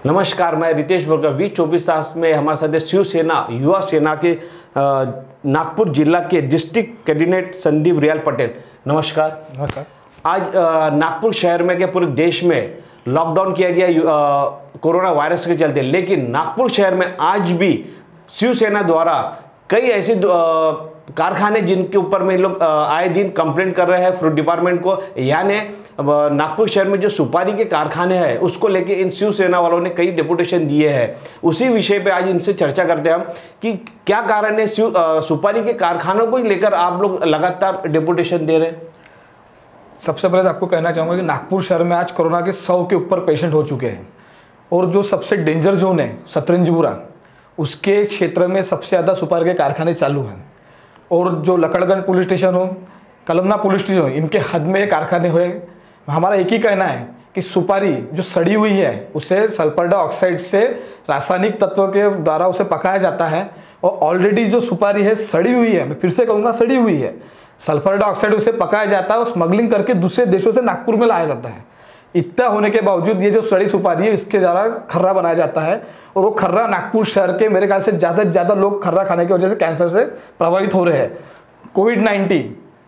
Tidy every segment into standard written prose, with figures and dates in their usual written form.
नमस्कार, मैं रितेश बरकर V24 में हमारे साथ शिवसेना युवा सेना के नागपुर जिला के डिस्ट्रिक्ट कैंडिडेट संदीप रियाल पटेल। नमस्कार। नमस्कार। आज नागपुर शहर में के पूरे देश में लॉकडाउन किया गया कोरोना वायरस के चलते, लेकिन नागपुर शहर में आज भी शिवसेना द्वारा कई ऐसे कारखाने जिनके ऊपर में लोग आए दिन कंप्लेंट कर रहे हैं फ्रूट डिपार्टमेंट को, यानी नागपुर शहर में जो सुपारी के कारखाने हैं उसको लेके इन शिवसेना वालों ने कई डेपुटेशन दिए हैं। उसी विषय पे आज इनसे चर्चा करते हैं हम कि क्या कारण है सुपारी के कारखानों को लेकर आप लोग लगातार डेपुटेशन दे रहे हैं। सबसे पहले तो आपको कहना चाहूँगा कि नागपुर शहर में आज कोरोना के 100 के ऊपर पेशेंट हो चुके हैं और जो सबसे डेंजर जोन है सतरंजपुरा, उसके क्षेत्र में सबसे ज़्यादा सुपारी के कारखाने चालू हैं। और जो लकड़गंज पुलिस स्टेशन हो, कलमना पुलिस स्टेशन हो, इनके हद में ये कारखाने हुए। हमारा एक ही कहना है कि सुपारी जो सड़ी हुई है उसे सल्फर डाइऑक्साइड से रासायनिक तत्वों के द्वारा उसे पकाया जाता है और ऑलरेडी जो सुपारी है सड़ी हुई है, मैं फिर से कहूँगा सड़ी हुई है, सल्फर डाइऑक्साइड उसे पकाया जाता है और स्मगलिंग करके दूसरे देशों से नागपुर में लाया जाता है। इतना होने के बावजूद ये जो सड़ी सुपारी है इसके द्वारा खर्रा बनाया जाता है और वो खर्रा नागपुर शहर के मेरे ख्याल से ज़्यादा से ज़्यादा लोग खर्रा खाने की वजह से कैंसर से प्रभावित हो रहे हैं। कोविड-19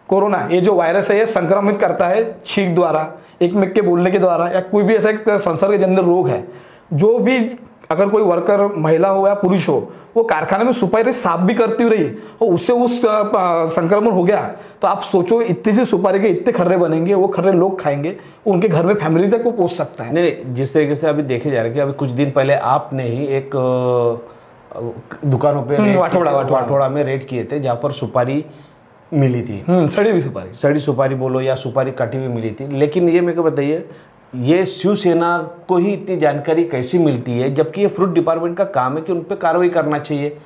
कोरोना ये जो वायरस है ये संक्रमित करता है छींक द्वारा, एक में के बोलने के द्वारा, या कोई भी ऐसा एक संसर्गजन्य रोग है। जो भी अगर कोई वर्कर महिला हो या पुरुष हो वो कारखाने में सुपारी साफ भी करती हुई रही और उससे उस संक्रमण हो गया, तो आप सोचो इतनी सी सुपारी के इतने खर्रे बनेंगे, वो खर्रे लोग खाएंगे, उनके घर में फैमिली तक वो पहुंच सकता है। नहीं, जिस तरीके से अभी देखे जा रहे हैं कि अभी कुछ दिन पहले आपने ही एक दुकानों पे वाठोड़ा में रेड किए थे जहाँ पर सुपारी मिली थी, सड़ी सुपारी बोलो या सुपारी कटी हुई मिली थी। लेकिन ये मेरे को बताइए, ये शिवसेना को ही इतनी जानकारी कैसी मिलती है, जबकि ये फ्रूट डिपार्टमेंट का काम है कि उन पर कार्रवाई करना चाहिए।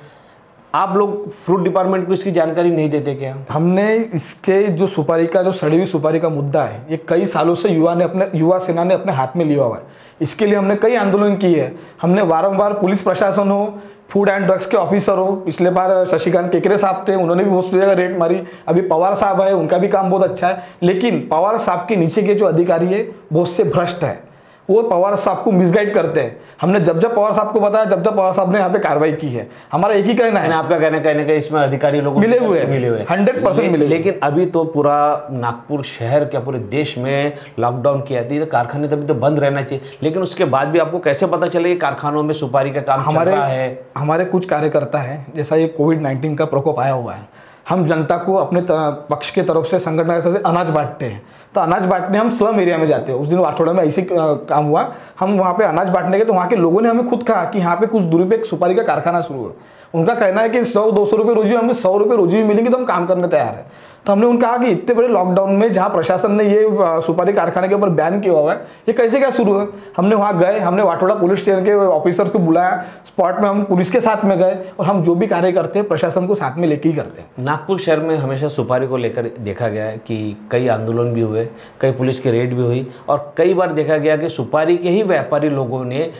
आप लोग फ्रूट डिपार्टमेंट को इसकी जानकारी नहीं देते क्या? हमने इसके जो सुपारी का, जो सड़ी हुई सुपारी का मुद्दा है, ये कई सालों से युवा सेना ने अपने हाथ में लिया हुआ है। इसके लिए हमने कई आंदोलन किए हैं। हमने वारंवार पुलिस प्रशासन हो, फूड एंड ड्रग्स के ऑफिसर हो, पिछले बार शशिकांत केकरे साहब थे, उन्होंने भी बहुत सी जगह रेड मारी। अभी पवार साहब है, उनका भी काम बहुत अच्छा है, लेकिन पवार साहब के नीचे के जो अधिकारी है बहुत से भ्रष्ट है, वो पवार साहब को मिसगाइड करते हैं। हमने जब पवार साहब को बताया, जब पवार साहब ने यहाँ पे कार्रवाई की है। हमारा एक ही कहना है, आपका कहना है इसमें अधिकारी लोग मिले हुए 100% मिले। लेकिन अभी तो पूरा नागपुर शहर क्या पूरे देश में लॉकडाउन किया था, तो कारखाने तभी तो बंद रहना चाहिए, लेकिन उसके बाद भी आपको कैसे पता चले कारखानों में सुपारी का काम चल रहा है? हमारे कुछ कार्यकर्ता है, जैसा ये कोविड-19 का प्रकोप आया हुआ है, हम जनता को अपने पक्ष के तरफ से संगठन से अनाज बांटते हैं। तो अनाज बांटने हम स्लम एरिया में जाते हैं। उस दिन वाठोड़ा में ऐसे काम हुआ, हम वहाँ पे अनाज बांटने गए तो वहाँ के लोगों ने हमें खुद कहा कि यहाँ पे कुछ दूरी पे एक सुपारी का कारखाना शुरू है। उनका कहना है कि 100-200 रुपये रोजी, हमें 100 रुपये रोजी भी मिलेंगे तो हम काम करने तैयार है। तो हमने उनका कहा कि इतने बड़े लॉकडाउन में जहाँ प्रशासन ने ये सुपारी कारखाने के ऊपर बैन किया हुआ है, ये कैसे क्या शुरू है? हमने वहाँ गए, हमने वाठोड़ा पुलिस स्टेशन के ऑफिसर्स को बुलाया, स्पॉट में हम पुलिस के साथ में गए और हम जो भी कार्य करते हैं प्रशासन को साथ में लेके ही करते हैं। नागपुर शहर में हमेशा सुपारी को लेकर देखा गया है कि कई आंदोलन भी हुए, कई पुलिस की रेड भी हुई और कई बार देखा गया कि सुपारी के ही व्यापारी लोगों ने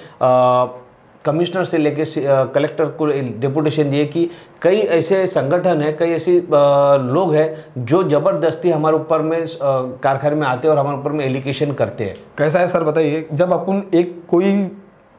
कमिश्नर से लेके कलेक्टर को डेपुटेशन दिए कि कई ऐसे संगठन हैं, कई ऐसे लोग हैं जो ज़बरदस्ती हमारे ऊपर में कारखाने में आते हैं और हमारे ऊपर में एलिगेशन करते हैं। कैसा है सर बताइए, जब अपन एक कोई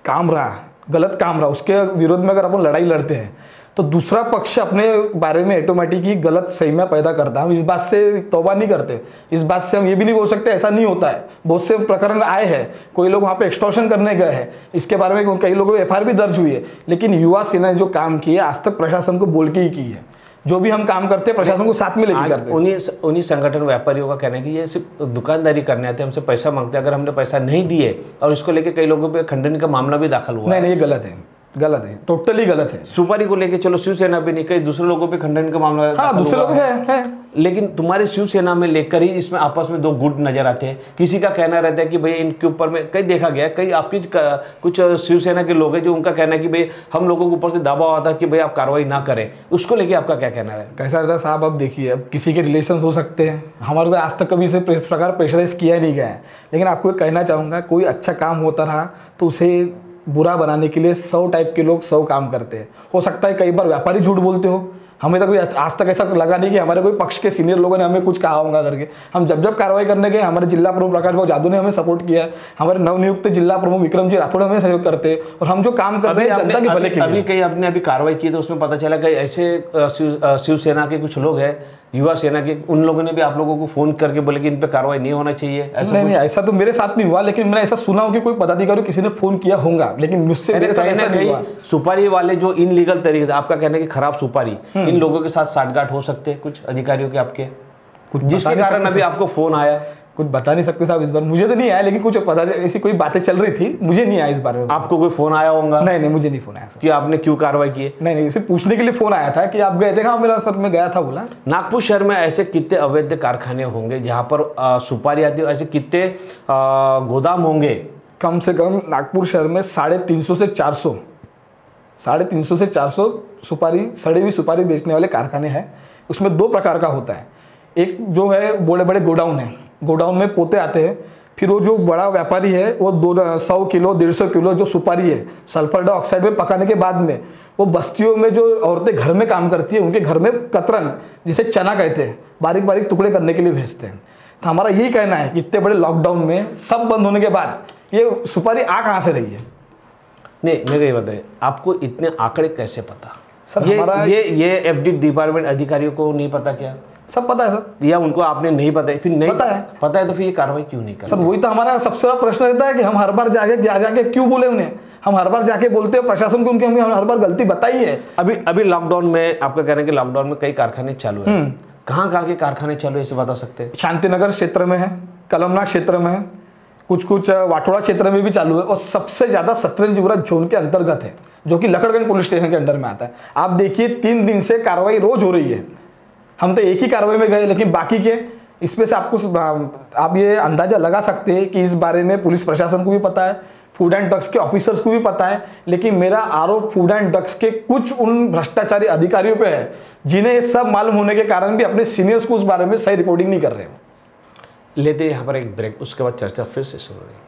काम रहा, गलत काम रहा, उसके विरोध में अगर अपन लड़ाई लड़ते हैं तो दूसरा पक्ष अपने बारे में ऑटोमेटिक ही गलत सहमिया पैदा करता है। हम इस बात से तौबा नहीं करते, इस बात से हम ये भी नहीं बोल सकते ऐसा नहीं होता है। बहुत से प्रकरण आए हैं, कोई लोग वहाँ पे एक्सटॉर्शन करने गए हैं, इसके बारे में कई लोगों को FIR भी दर्ज हुई है, लेकिन युवा सेना ने जो काम किया आज तक प्रशासन को बोल के ही की है। जो भी हम काम करते हैं प्रशासन को साथ में लेके करते हैं। उन्हीं संगठन व्यापारियों का कहना है कि ये सिर्फ दुकानदारी करने आते हैं, हमसे पैसा मांगते हैं, अगर हमने पैसा नहीं दिए, और इसको लेके कई लोगों पे खंडन का मामला भी दाखिल हुआ। नहीं, ये गलत है, गलत है, टोटली गलत है। सुपारी को लेके चलो शिवसेना भी नहीं, कई दूसरे लोगों पे खंडन का मामला, हाँ दूसरे लोग है, लेकिन तुम्हारे शिवसेना में लेकर ही इसमें आपस में दो गुट नजर आते हैं। किसी का कहना रहता है कि भाई इनके ऊपर में, कई देखा गया, कई आपकी कुछ शिवसेना के लोग हैं जो उनका कहना है कि भाई हम लोगों के ऊपर से दबाव आता है कि भाई आप कार्रवाई ना करें। उसको लेके आपका क्या कहना है? कैसा रहता है साहब, अब देखिए, अब किसी के रिलेशन हो सकते हैं, हमारे तो आज तक कभी से इस प्रकार प्रेशराइज किया नहीं गया है, लेकिन आपको कहना चाहूँगा कोई अच्छा काम होता रहा तो उसे बुरा बनाने के लिए 100 टाइप के लोग 100 काम करते हैं। हो सकता है कई बार व्यापारी झूठ बोलते हो, हमें तो कोई आज तक ऐसा लगा नहीं कि हमारे कोई पक्ष के सीनियर लोगों ने हमें कुछ कहा होगा करके। हम जब जब कार्रवाई करने गए हमारे जिला प्रमुख प्रकाश भाऊ जादू ने हमें सपोर्ट किया है, हमारे नवनियुक्त जिला प्रमुख विक्रम जी राठौड़ हमें सहयोग करते हैं, और हम जो काम कर रहे हैं जनता के भले के लिए। अभी कहीं आपने अभी कार्रवाई की तो उसमें पता चला कि ऐसे शिवसेना के कुछ लोग हैं, युवा सेना के, उन लोगों ने भी आप लोगों को फोन करके बोले कि इन पे कार्रवाई नहीं होना चाहिए? नहीं, ऐसा तो मेरे साथ नहीं हुआ, लेकिन मैंने ऐसा सुना हो कि कोई पदाधिकारी किसी ने फोन किया होगा, लेकिन मुझसे मेरे साथ ऐसा नहीं हुआ। सुपारी वाले जो इनलीगल तरीके से, आपका कहना है कि खराब सुपारी, इन लोगों के साथ साठगांठ हो सकते हैं कुछ अधिकारियों के आपके, जिसके कारण अभी आपको फोन आया? कुछ बता नहीं सकते साहब इस बार, मुझे तो नहीं आया, लेकिन कुछ पता ऐसी कोई बातें चल रही थी, मुझे नहीं आया इस बारे में। आपको कोई फोन आया होगा? नहीं, मुझे नहीं फोन आया सर। कि आपने क्यों कार्रवाई की? नहीं, इसे पूछने के लिए फोन आया था कि आप गए थे। हाँ मेरा सर, मैं गया था बोला। नागपुर शहर में ऐसे कितने अवैध कारखाने होंगे जहां पर सुपारी आती है? ऐसे कितने गोदाम होंगे? कम से कम नागपुर शहर में 350 से 400 सुपारी, सड़ी हुई सुपारी बेचने वाले कारखाने हैं। उसमें 2 प्रकार का होता है। एक जो है बड़े बड़े गोडाउन है, गोडाउन में पोते आते हैं, फिर वो जो बड़ा व्यापारी है वो 100 किलो 150 किलो जो सुपारी है सल्फर डाइऑक्साइड में पकाने के बाद में वो बस्तियों में जो औरतें घर में काम करती है उनके घर में कतरन, जिसे चना कहते हैं, बारीक बारीक टुकड़े करने के लिए भेजते हैं। तो हमारा यही कहना है कि इतने बड़े लॉकडाउन में सब बंद होने के बाद ये सुपारी आ कहाँ से रही है? नहीं, मेरे ये बताइए, आपको इतने आंकड़े कैसे पता? सर ये एफडी डिपार्टमेंट अधिकारियों को नहीं पता क्या? सब पता है सर। या उनको आपने नहीं पता है? फिर नहीं पता है तो फिर ये कार्रवाई क्यों नहीं कर? सर वही तो हमारा सबसे बड़ा प्रश्न रहता है कि हम हर बार जाके क्यों बोले उन्हें? हम हर बार जाके बोलते हैं प्रशासन को, उनकी हमें हर बार गलती बताई है। अभी लॉकडाउन में आपका कहना है कि लॉकडाउन में कई कारखाने चालू है, कहाँ के कारखाने चालू है इसे बता सकते हैं? शांतिनगर क्षेत्र में है, कलमनाग क्षेत्र में है, कुछ वाटोड़ा क्षेत्र में भी चालू है, और सबसे ज्यादा सतरंजीपुरा जोन के अंतर्गत है, जो कि लकड़गंज पुलिस स्टेशन के अंडर में आता है। आप देखिए 3 दिन से कार्रवाई रोज हो रही है। हम तो एक ही कार्रवाई में गए, लेकिन बाकी के इसमें से आप ये अंदाजा लगा सकते हैं कि इस बारे में पुलिस प्रशासन को भी पता है, फूड एंड ड्रग्स के ऑफिसर्स को भी पता है, लेकिन मेरा आरोप फूड एंड ड्रग्स के कुछ उन भ्रष्टाचारी अधिकारियों पे है जिन्हें ये सब मालूम होने के कारण भी अपने सीनियर्स को उस बारे में सही रिपोर्टिंग नहीं कर रहे हैं। लेते हैं यहाँ पर एक ब्रेक, उसके बाद चर्चा फिर से शुरू होगी।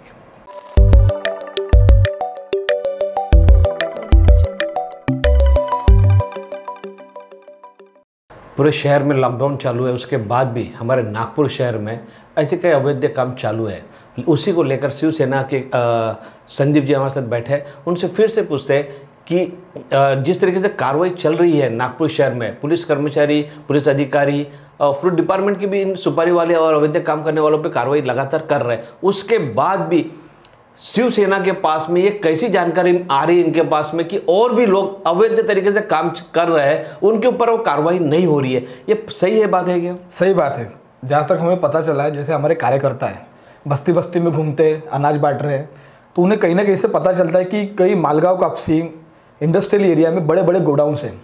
पूरे शहर में लॉकडाउन चालू है, उसके बाद भी हमारे नागपुर शहर में ऐसे कई अवैध काम चालू है। उसी को लेकर शिवसेना के संदीप जी हमारे साथ बैठे हैं, उनसे फिर से पूछते हैं कि जिस तरीके से कार्रवाई चल रही है नागपुर शहर में, पुलिस कर्मचारी, पुलिस अधिकारी, फ्रूट डिपार्टमेंट की भी इन सुपारी वाले और अवैध काम करने वालों पे कार्रवाई लगातार कर रहे हैं, उसके बाद भी शिवसेना के पास में ये कैसी जानकारी आ रही है इनके पास में कि और भी लोग अवैध तरीके से काम कर रहे हैं, उनके ऊपर वो कार्रवाई नहीं हो रही है? ये सही है बात है क्या? सही बात है। जहाँ तक हमें पता चला है, जैसे हमारे कार्यकर्ता है बस्ती बस्ती में घूमते अनाज बांट रहे हैं, तो उन्हें कहीं ना कहीं से पता चलता है कि कई मालगांव कापसी इंडस्ट्रियल एरिया में बड़े बड़े गोडाउन्स हैं।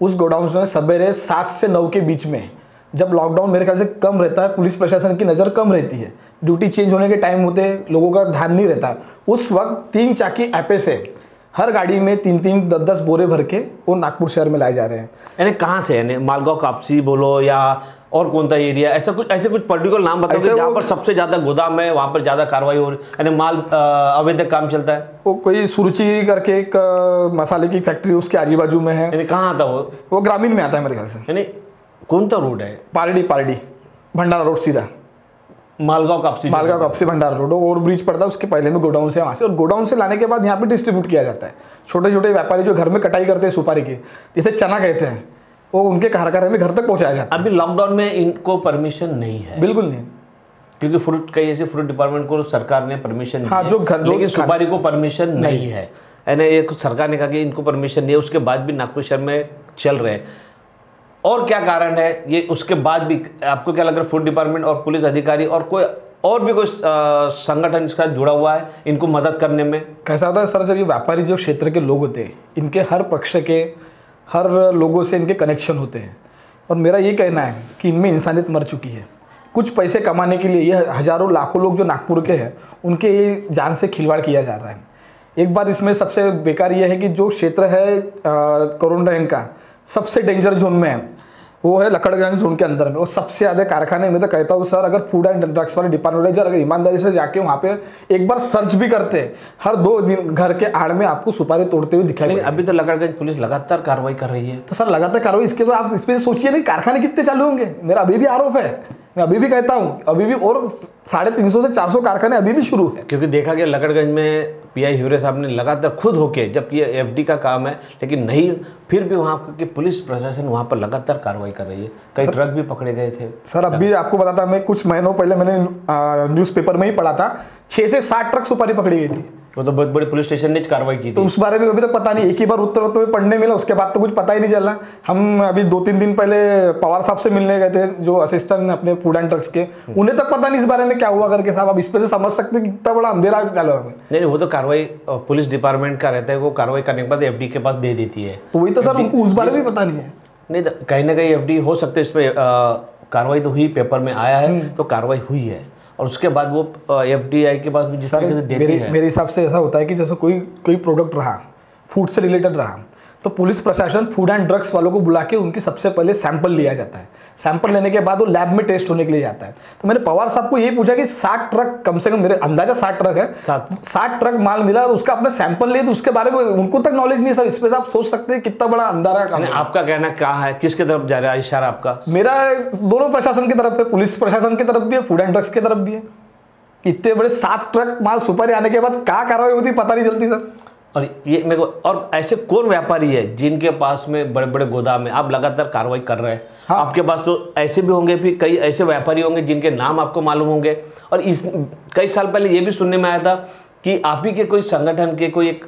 उस गोडाउन्स में सवेरे 7 से 9 के बीच में, जब लॉकडाउन मेरे ख्याल से कम रहता है, पुलिस प्रशासन की नज़र कम रहती है, ड्यूटी चेंज होने के टाइम होते लोगों का ध्यान नहीं रहता, उस वक्त 3 चाकी ऐपे से हर गाड़ी में 3-3, 10-10 बोरे भर के वो नागपुर शहर में लाए जा रहे हैं। यानी कहाँ से? यानी मालगांव कापसी बोलो या और कौन सा एरिया, ऐसे कुछ पर्टिकुलर नाम बताओ जहाँ पर सबसे ज़्यादा गोदाम है, वहाँ पर ज़्यादा कार्रवाई हो रही है, यानी माल अवैध काम चलता है? वो कोई सुरुचि करके एक मसाले की फैक्ट्री उसके आजू बाजू में है। यानी कहाँ आता वो ग्रामीण में आता है मेरे ख्याल से। यानी कौन सा रोड है? पारडी भंडारा रोड, सीधा मालगांव कापसी भंडारा रोड ओवर ब्रिज पड़ता है, उसके पहले में गोडाउन से, वहाँ से, और गोडाउन से लाने के बाद यहाँ पे डिस्ट्रीब्यूट किया जाता है। छोटे छोटे व्यापारी जो घर में कटाई करते हैं सुपारी की, जिसे चना कहते हैं, वो उनके कारखाने में घर तक पहुँचाया जाता है। अभी लॉकडाउन में इनको परमिशन नहीं है? बिल्कुल नहीं, क्योंकि कई ऐसे फ्रूट डिपार्टमेंट को सरकार ने परमिशन दी, हाँ, लेकिन सुपारी को परमिशन नहीं है। यानी एक सरकार ने कहा कि इनको परमिशन नहीं है, उसके बाद भी नागपुर शहर में चल रहे हैं। और क्या कारण है ये? उसके बाद भी आपको क्या लग रहा है फूड डिपार्टमेंट और पुलिस अधिकारी और भी कोई संगठन इसके साथ जुड़ा हुआ है इनको मदद करने में? कैसा होता है सर, जब ये व्यापारी जो क्षेत्र के लोग होते हैं, इनके हर पक्ष के हर लोगों से इनके कनेक्शन होते हैं, और मेरा ये कहना है कि इनमें इंसानियत मर चुकी है। कुछ पैसे कमाने के लिए ये हज़ारों लाखों लोग जो नागपुर के हैं, उनके ये जान से खिलवाड़ किया जा रहा है। एक बात इसमें सबसे बेकार ये है कि जो क्षेत्र है क्वारंटाइन का सबसे डेंजर जोन में है, वो है लकड़गंज जोन के अंदर में, और सबसे ज़्यादा कारखाने में तो कहता हूँ सर, अगर फूड एंड ड्रग्स वाले डिपार्टमेंट अगर ईमानदारी से जाके वहाँ पे एक बार सर्च भी करते हैं, हर 2 दिन घर के आड़ में आपको सुपारी तोड़ते हुए दिखाई। अभी तो लकड़गंज पुलिस लगातार कार्रवाई कर रही है। तो सर लगातार कार्रवाई, इसके बाद आप इस पर सोचिए नहीं कारखाने कितने चालू होंगे। मेरा अभी भी आरोप है, मैं अभी भी कहता हूँ, अभी भी और 350 से 400 कारखाने अभी भी शुरू है। क्योंकि देखा गया लकड़गंज में पीआई ह्यूरे साहब ने लगातार खुद होके, जबकि ये एफडी का काम है लेकिन नहीं, फिर भी वहाँ की पुलिस प्रशासन वहाँ पर लगातार कार्रवाई कर रही है। कई ट्रक भी पकड़े गए थे। सर अभी आपको बताता, मैं कुछ महीनों पहले मैंने न्यूज़पेपर में ही पढ़ा था, 6 से 7 ट्रक सुपारी पकड़ी गई थी। वो तो बहुत बड़ी पुलिस स्टेशन ने कार्रवाई की थी। तो उस बारे में अभी तक पता नहीं, एक ही बार उत्तर में पढ़ने मिला, उसके बाद तो कुछ पता ही नहीं चला। हम अभी 2-3 दिन पहले पवार साहब से मिलने गए थे, जो असिस्टेंट अपने फूड एंड ड्रग्स के, उन्हें तक पता नहीं इस बारे में क्या हुआ करके। साहब अब इस पे से समझ सकते हैं कितना बड़ा अंधेरा चालू है। नहीं, वो तो कार्रवाई पुलिस डिपार्टमेंट का रहता है, वो कार्रवाई करने के बाद एफडी के पास दे देती है। तो वही तो सर, उनको उस बारे में पता नहीं है। नहीं, कहीं ना कहीं एफडी हो सकते, इस पर कार्रवाई तो हुई, पेपर में आया है तो कार्रवाई हुई है, और उसके बाद वो एफडीआई के पास भी जिस तरीके से देती है। मेरे हिसाब से ऐसा होता है कि जैसे कोई प्रोडक्ट रहा, फूड से रिलेटेड रहा, तो पुलिस प्रशासन फूड एंड ड्रग्स वालों को बुला के उनकी सबसे पहले सैंपल लिया जाता है। सैंपल लेने के बाद वो लैब में टेस्ट होने के लिए जाता है। तो मैंने पवार साहब को यही पूछा कि 60 ट्रक, कम से कम मेरे अंदाजा 60 ट्रक है, 60 ट्रक माल मिला, तो उसका अपने सैंपल लिए, तो उसके बारे में उनको तक नॉलेज नहीं है। सर इस पर आप सोच सकते हैं कितना बड़ा अंधारा काम है। आपका कहना क्या है, किसके तरफ जा रहा है इशारा आपका? मेरा दोनों प्रशासन की तरफ है, पुलिस प्रशासन की तरफ भी है, फूड एंड ड्रग्स की तरफ भी है। इतने बड़े 7 ट्रक माल सुपारी आने के बाद क्या कार्रवाई होती पता नहीं चलती सर। और ये मेरे को, और ऐसे कौन व्यापारी है जिनके पास में बड़े बड़े गोदाम है, आप लगातार कार्रवाई कर रहे हैं? हाँ। आपके पास तो ऐसे भी होंगे, भी कई ऐसे व्यापारी होंगे जिनके नाम आपको मालूम होंगे। और कई साल पहले ये भी सुनने में आया था कि आप ही के कोई संगठन के कोई एक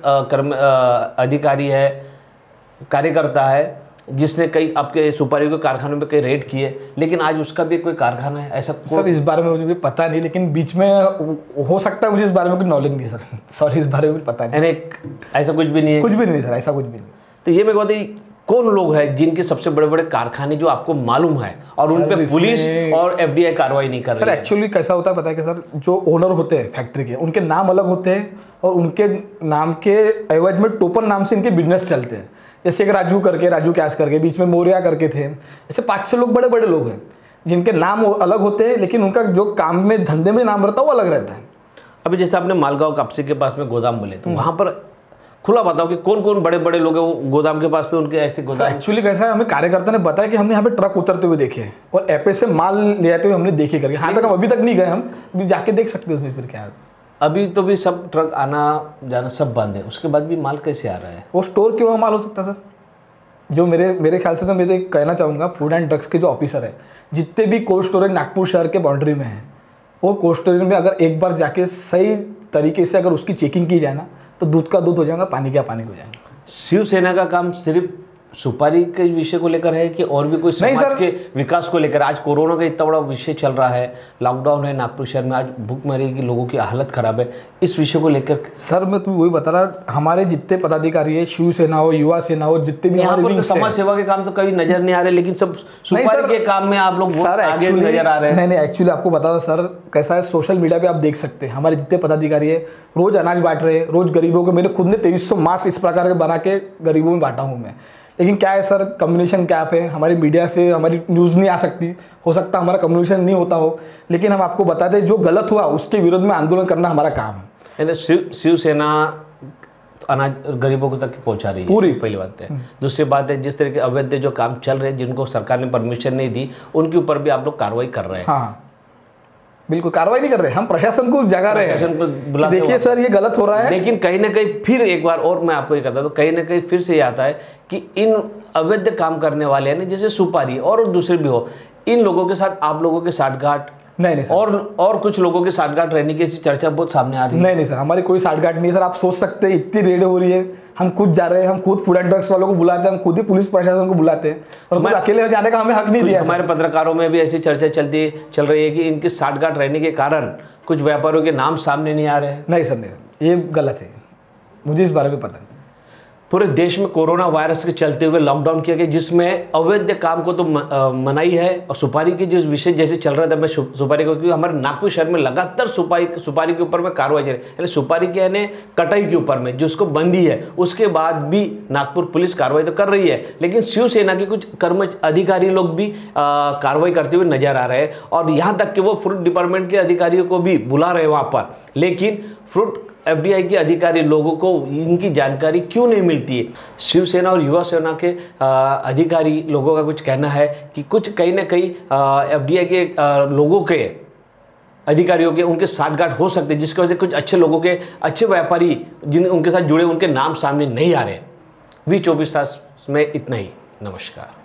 अधिकारी है, कार्यकर्ता है, जिसने कई आपके सुपारी के कारखानों में कई रेड किए, लेकिन आज उसका भी कोई कारखाना है ऐसा? सर इस बारे में मुझे भी पता नहीं, लेकिन बीच में हो सकता है, मुझे इस बारे में कोई नॉलेज नहीं सर। सॉरी, इस बारे में पता नहीं। ऐसा कुछ भी नहीं है? कुछ भी नहीं सर, ऐसा कुछ भी नहीं। तो ये मेरे को बताइए, कौन लोग हैं जिनके सबसे बड़े बड़े कारखाने जो आपको मालूम है और उन पे पुलिस और एफडीआई कार्रवाई नहीं कर रही है? सर एक्चुअली कैसा होता है पता है कि सर, जो ओनर होते हैं फैक्ट्री के, उनके नाम अलग होते हैं, और उनके नाम के एवज में टोपन नाम से इनके बिजनेस चलते हैं। जैसे एक राजू करके, राजू कैश करके, बीच में मोरिया करके थे, ऐसे 5-6 लोग बड़े बड़े लोग हैं जिनके नाम अलग होते हैं, लेकिन उनका जो काम में धंधे में नाम रहता है वो अलग रहता है। अभी जैसे आपने मालगांव कापसी के पास में गोदाम बोले, तो वहाँ पर खुला बताओ कि कौन कौन बड़े बड़े लोग हैं वो गोदाम के पास पे, उनके ऐसे गोदाम? एक्चुअली कैसा है, हमें कार्यकर्ता ने बताया कि हमने यहाँ पे ट्रक उतरते हुए देखे और एपे से माल ले आते हुए हमने देखे करके। हाँ तक हम अभी तक नहीं गए, हम जाके देख सकते हैं उसमें फिर क्या है। अभी तो भी सब ट्रक आना जाना सब बंद है, उसके बाद भी माल कैसे आ रहा है? वो स्टोर क्यों माल हो सकता है सर? जो मेरे ख्याल से तो मैं कहना चाहूँगा, फूड एंड ड्रग्स के जो ऑफिसर है, जितने भी कोल्ड स्टोरेज नागपुर शहर के बाउंड्री में है, वो कोल्ड स्टोरेज में अगर एक बार जाके सही तरीके से अगर उसकी चेकिंग की जाए ना, तो दूध का दूध हो जाएगा, पानी का पानी हो जाएगा। शिवसेना का काम सिर्फ सुपारी के विषय को लेकर है कि और भी कोई समाज के विकास को लेकर? आज कोरोना का इतना बड़ा विषय चल रहा है, लॉकडाउन है नागपुर शहर में, आज भूखमरी की लोगों की हालत खराब है, इस विषय को लेकर? सर मैं तुम्हें वही बता रहा, हमारे जितने पदाधिकारी है, शिवसेना हो, युवा सेना हो, जितने भी यहाँ पर समाज सेवा के काम तो कभी नजर नहीं आ रहे, लेकिन सब सुपारी के काम में आप लोग आगे नजर आ रहे हैं। नहीं, एक्चुअली आपको बता दो सर, कैसा है, सोशल मीडिया पे आप देख सकते हैं हमारे जितने पदाधिकारी है रोज अनाज बांट रहे हैं, रोज गरीबों को, मैंने खुद ने 2300 मास्क इस प्रकार के बना के गरीबों में बांटा हूँ मैं। लेकिन क्या है सर, कम्युनिकेशन गैप है, हमारी मीडिया से हमारी न्यूज़ नहीं आ सकती, हो सकता है हमारा कम्युनिकेशन नहीं होता हो, लेकिन हम आपको बताते जो गलत हुआ उसके विरोध में आंदोलन करना हमारा काम है। शिवसेना अनाज गरीबों को तक पहुंचा रही है, पूरी पहली बात है। दूसरी बात है, जिस तरह के अवैध जो काम चल रहे हैं, जिनको सरकार ने परमिशन नहीं दी, उनके ऊपर भी आप लोग कार्रवाई कर रहे हैं। हाँ बिल्कुल, कार्रवाई नहीं कर रहे, हम प्रशासन को जगा रहे हैं, देखिए सर ये गलत हो रहा है। लेकिन कहीं ना कहीं फिर एक बार और मैं आपको ये कहता हूँ, कहीं ना कहीं फिर से ये आता है कि इन अवैध काम करने वाले हैं, जैसे सुपारी और दूसरे भी हो, इन लोगों के साथ आप लोगों के साठगांठ नहीं सर, और कुछ लोगों के साठगांठ रहने की ऐसी चर्चा बहुत सामने आ रही है। नहीं सर, हमारी कोई साठगांठ नहीं है सर। आप सोच सकते हैं इतनी रेड हो रही है, हम खुद जा रहे हैं, हम खुद फूड एंड ड्रग्स वालों को बुलाते हैं, हम खुद ही पुलिस प्रशासन को बुलाते हैं, और अकेले जाने का हमें हक नहीं दिया। हमारे पत्रकारों में भी ऐसी चर्चा चल रही है कि इनके साठगांठ रहने के कारण कुछ व्यापारियों के नाम सामने नहीं आ रहे हैं। नहीं सर, ये गलत है, मुझे इस बारे में पता नहीं। पूरे देश में कोरोना वायरस के चलते हुए लॉकडाउन किया गया, जिसमें अवैध काम को तो मनाही है, और सुपारी की जो विषय जैसे चल रहा था, मैं सुपारी को, क्योंकि हमारे नागपुर शहर में लगातार सुपारी के ऊपर में कार्रवाई चल रही है, यानी सुपारी के यानी कटाई के ऊपर में जिसको बंदी है, उसके बाद भी नागपुर पुलिस कार्रवाई तो कर रही है, लेकिन शिवसेना के कुछ अधिकारी लोग भी कार्रवाई करते हुए नजर आ रहे हैं, और यहाँ तक कि वो फ्रूट डिपार्टमेंट के अधिकारियों को भी बुला रहे हैं वहाँ पर, लेकिन फ्रूट एफडीआई के अधिकारी लोगों को इनकी जानकारी क्यों नहीं मिलती है। शिवसेना और युवा सेना के अधिकारी लोगों का कुछ कहना है कि कुछ कहीं ना कहीं एफडीआई के लोगों के अधिकारियों के उनके साठगांठ हो सकते हैं, जिसकी वजह से कुछ अच्छे लोगों के, अच्छे व्यापारी जिन उनके साथ जुड़े, उनके नाम सामने नहीं आ रहे। V24 तास में इतना ही। नमस्कार।